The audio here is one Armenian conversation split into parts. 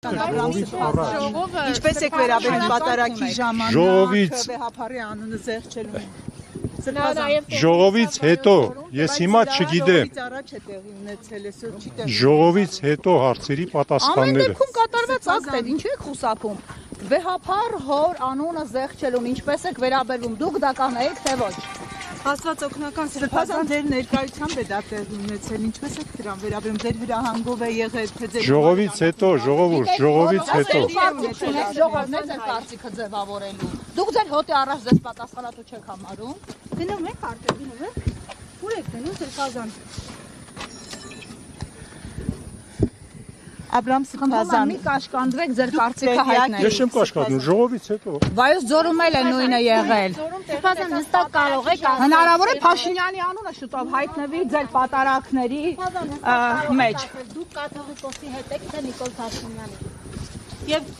Ինչպես եք վերաբերում պատարագի ժամանակ վեհապարի անունը զեղչելուն։ Ժողովից հետո, ես հիմա չգիտեմ։ Ժողովից հետո հարցերի պատասխանները։ Ամեն դեպքում կատարված ակտ է, ինչու եք խուսափում։ Վեհապար հոր անունը զեղչելուն, ինչպես եք վերաբերվում, դուք դա կանեիք, թե ոչ։ Աստված օգնական Սրբազան ձեր ներկայությամբ է դա տեղի ունեցել, ինչպես եք դրան վերաբերում, ձեր հրահանգով է եղել, թե ձեր Ժողովից հետո, ժողովուրդ, ժողովից հետո։ Ժողովուրդն է ձեր կարծիքը ձևավորելու։ Դուք ձեր հոտի առաջ ձեզ պատասխանատու չեք համարում։ Գնում եք արդեն, գնում եք։ Ուր եք գնում Սրբազան։ Աբրամ Սրբազան, մի կաշկանդվեք, ձեր կարծիքը հայտնեք։ Ես չեմ կաշկանդում, ժողովից հետո։ Վայոց ձորում էլ է նույնը եղել։ Սրբազան հստակ կարող եք Հնարավոր է Փաշինյանի անունը շուտով հայտնվի ձեր պատարակների մեջ։ Դուք կաթողիկոսի հետ եք, թե Նիկոլ Փաշինյանի։ Եվ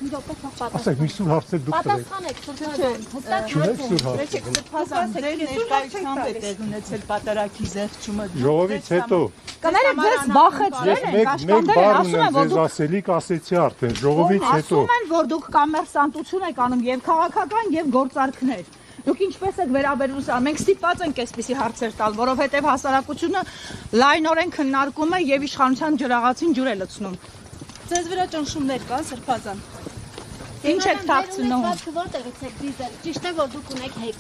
Ասեք, մի սուր հարցեր դուք տվեք։ պատասխանեք Սրբազան, հստակ Չունեք սուր հարցեր։ Սրբազան, ձեր ներկայությամբ է տեղ ունեցել պատարագի զեղչումը։ Ժողովից հետո։ Կներեք ձեզ բախեցրել են, Մեկ կաշկանդել են, բառ ասում են, ունեմ որ ձեզ դուք ասելիք ասեցի արդեն, ժողովից հետո։ ասում են, որ դուք կոմերսանտություն եք անում եւ քաղաքական եւ գործարքներ։ Դուք ինչպես եք վերաբերվում սա։ Մենք ստիպված ենք այսպիսի հարցեր տալ, որովհետեւ հասարակությունը լայնորեն քննարկում է եւ իշխանության ջրաղացին ջուր է լցնում։ Ձեզ վրա ճնշումներ կան Սրբազան։ Ինչ եք թաքցնում։ Որտեղից եք դիզել։ Ճիշտ է, որ դուք ունեք հեկ։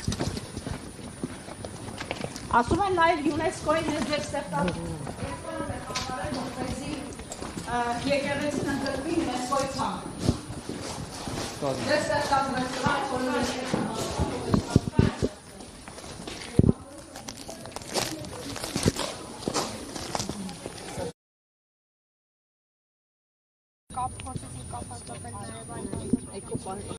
Ասում են նաեւ ՅՈՒՆԵՍԿՕ-ի հետ ձեր ստեղծած եկեղեցին ընդգրկվի ՅՈՒՆԵՍԿՕ-ի ցանկ։ Ձեր ստեղծած ռեստորան